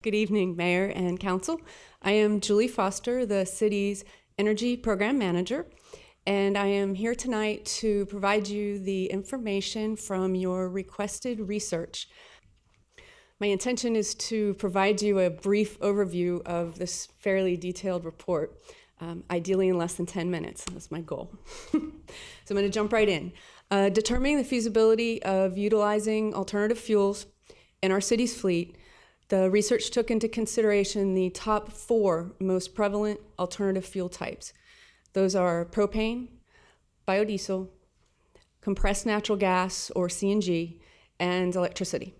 Good evening, Mayor and Council. I am Julie Foster, the city's Energy Program Manager, and I am here tonight to provide you the information from your requested research. My intention is to provide you a brief overview of this fairly detailed report, ideally in less than 10 minutes. That's my goal. So I'm going to jump right in. Determining the feasibility of utilizing alternative fuels in our city's fleet, the research took into consideration the top 4 most prevalent alternative fuel types. Those are propane, biodiesel, compressed natural gas, or CNG, and electricity.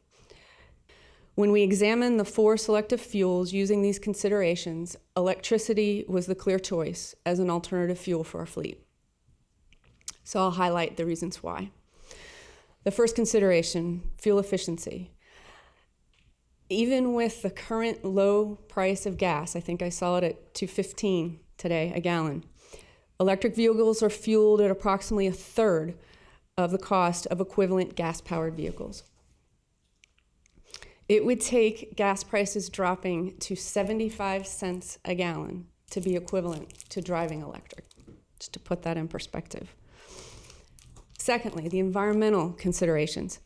When we examined the 4 selective fuels using these considerations, electricity was the clear choice as an alternative fuel for our fleet. So I'll highlight the reasons why. The first consideration, fuel efficiency. Even with the current low price of gas, I think I saw it at $2.15 today a gallon, electric vehicles are fueled at approximately a third of the cost of equivalent gas-powered vehicles. It would take gas prices dropping to 75 cents a gallon to be equivalent to driving electric, just to put that in perspective. Secondly, the environmental considerations.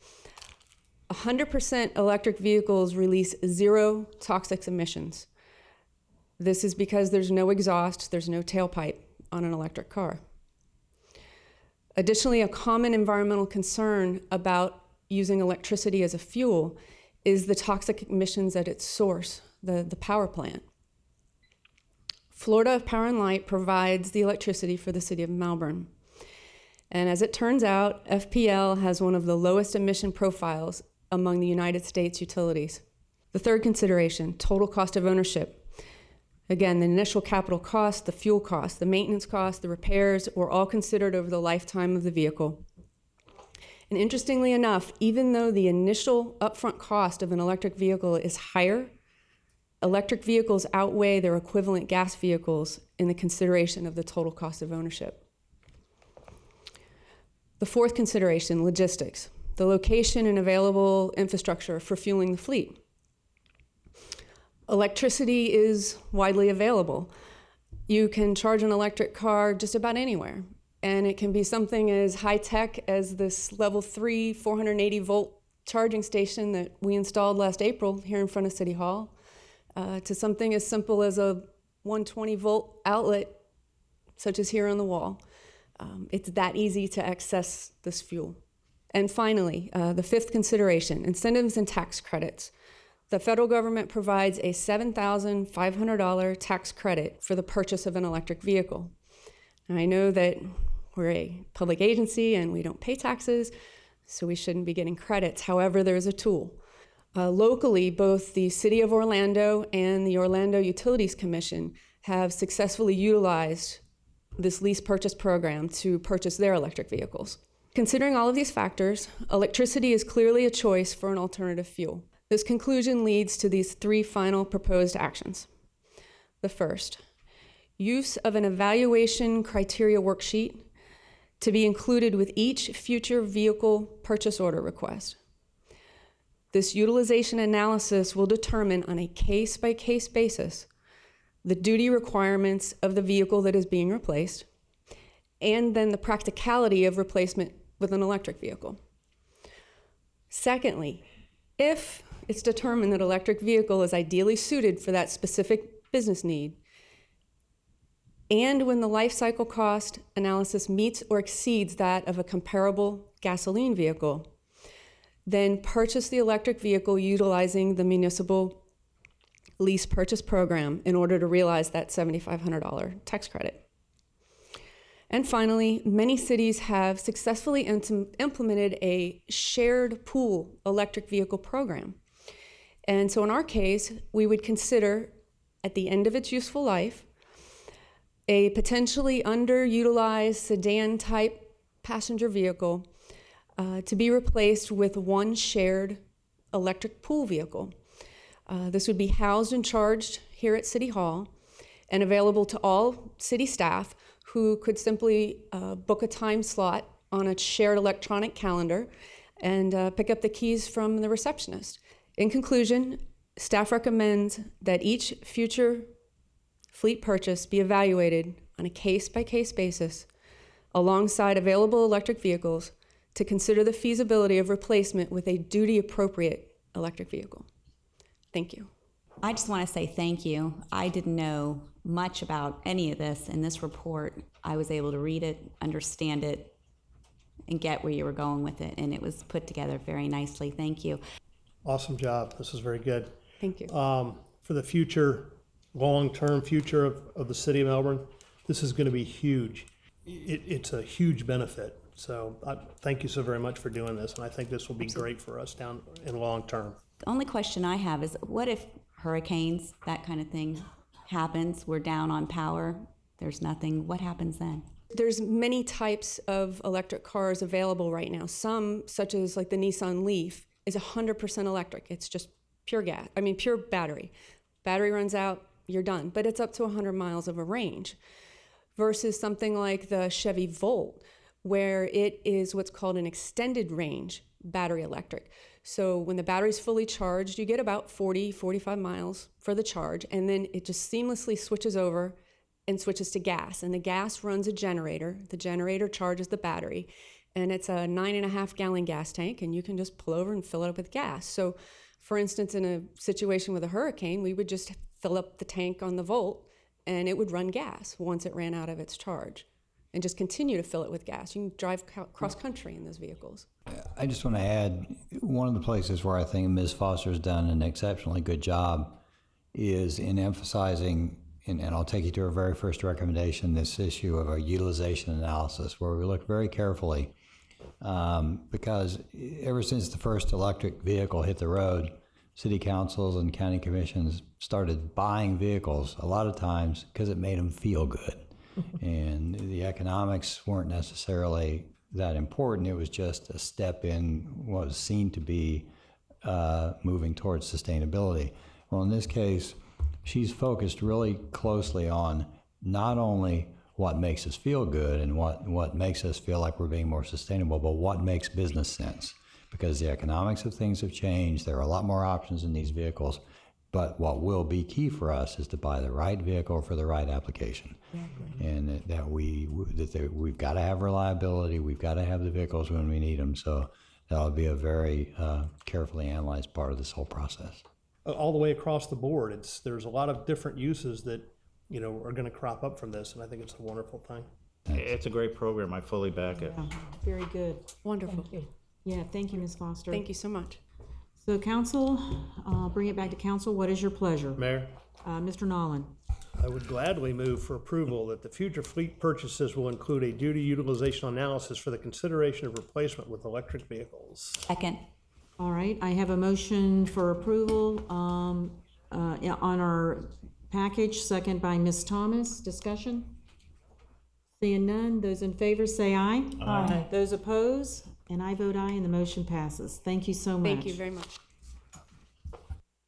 100% electric vehicles release 0 toxic emissions. This is because there's no exhaust, there's no tailpipe on an electric car. Additionally, a common environmental concern about using electricity as a fuel is the toxic emissions at its source, the power plant. Florida Power and Light provides the electricity for the city of Melbourne. And as it turns out, FPL has one of the lowest emission profiles among the United States utilities. The third consideration, total cost of ownership. Again, the initial capital cost, the fuel cost, the maintenance cost, the repairs were all considered over the lifetime of the vehicle. And interestingly enough, even though the initial upfront cost of an electric vehicle is higher, electric vehicles outweigh their equivalent gas vehicles in the consideration of the total cost of ownership. The fourth consideration, logistics. The location and available infrastructure for fueling the fleet. Electricity is widely available. You can charge an electric car just about anywhere, and it can be something as high-tech as this level 3 480-volt charging station that we installed last April here in front of City Hall, to something as simple as a 120-volt outlet, such as here on the wall. It's that easy to access this fuel. And finally, the fifth consideration, incentives and tax credits. The federal government provides a $7,500 tax credit for the purchase of an electric vehicle. Now, I know that we're a public agency and we don't pay taxes, so we shouldn't be getting credits. However, there's a tool. Locally, both the City of Orlando and the Orlando Utilities Commission have successfully utilized this lease purchase program to purchase their electric vehicles. Considering all of these factors, electricity is clearly a choice for an alternative fuel. This conclusion leads to these 3 final proposed actions. The first, use of an evaluation criteria worksheet to be included with each future vehicle purchase order request. This utilization analysis will determine on a case-by-case basis the duty requirements of the vehicle that is being replaced, and then the practicality of replacement with an electric vehicle. Secondly, if it's determined that an electric vehicle is ideally suited for that specific business need, and when the life cycle cost analysis meets or exceeds that of a comparable gasoline vehicle, then purchase the electric vehicle utilizing the municipal lease purchase program in order to realize that $7,500 tax credit. And finally, many cities have successfully implemented a shared pool electric vehicle program. And so in our case, we would consider, at the end of its useful life, a potentially underutilized sedan-type passenger vehicle to be replaced with one shared electric pool vehicle. This would be housed and charged here at City Hall and available to all city staff who could simply book a time slot on a shared electronic calendar and pick up the keys from the receptionist. In conclusion, Staff recommends that each future fleet purchase be evaluated on a case-by-case basis alongside available electric vehicles to consider the feasibility of replacement with a duty-appropriate electric vehicle. Thank you. I just want to say thank you. I didn't know much about any of this in this report. I was able to read it, understand it, and get where you were going with it, and it was put together very nicely. Thank you. Awesome job. This is very good. Thank you. For the future, long-term future of the city of Melbourne, this is going to be huge. It's a huge benefit. So thank you so very much for doing this, and I think this will be great for us down in long term. The only question I have is, what if hurricanes, that kind of thing, happens? We're down on power. There's nothing. What happens then? There's many types of electric cars available right now. Some, such as like the Nissan Leaf, is 100% electric. It's just pure battery. Battery runs out, you're done. But it's up to 100 miles of a range. Versus something like the Chevy Volt, where it is what's called an extended range battery electric. So when the battery's fully charged, you get about 45 miles for the charge, and then it just seamlessly switches over and switches to gas. And the gas runs a generator. The generator charges the battery, and it's a 9.5-gallon gas tank, and you can just pull over and fill it up with gas. So for instance, in a situation with a hurricane, we would just fill up the tank on the Volt, and it would run gas once it ran out of its charge, and just continue to fill it with gas. You can drive cross-country in those vehicles. I just want to add, one of the places where I think Ms. Foster's done an exceptionally good job is in emphasizing, and I'll take you to our very first recommendation, this issue of a utilization analysis, where we look very carefully, because ever since the first electric vehicle hit the road, city councils and county commissions started buying vehicles a lot of times because it made them feel good. And the economics weren't necessarily that important. It was just a step in what was seen to be moving towards sustainability. Well, in this case, she's focused really closely on not only what makes us feel good and what makes us feel like we're being more sustainable, but what makes business sense. Because the economics of things have changed. There are a lot more options in these vehicles. But what will be key for us is to buy the right vehicle for the right application. Exactly. And that we've got to have reliability. We've got to have the vehicles when we need them. So that'll be a very carefully analyzed part of this whole process. All the way across the board, there's a lot of different uses that are going to crop up from this, and I think it's a wonderful thing. Thanks. It's a great program. I fully back it. Yeah, very good. Wonderful. Thank you. Yeah, thank you, Ms. Foster. Thank you so much. So council, bring it back to council. What is your pleasure? Mayor, Mr. Nolan. I would gladly move for approval that the future fleet purchases will include a duty utilization analysis for the consideration of replacement with electric vehicles. Second. All right, I have a motion for approval on our package, second by Ms. Thomas. Discussion? Seeing none, those in favor say aye. Aye. Those opposed? And I vote aye, and the motion passes. Thank you so much. Thank you very much.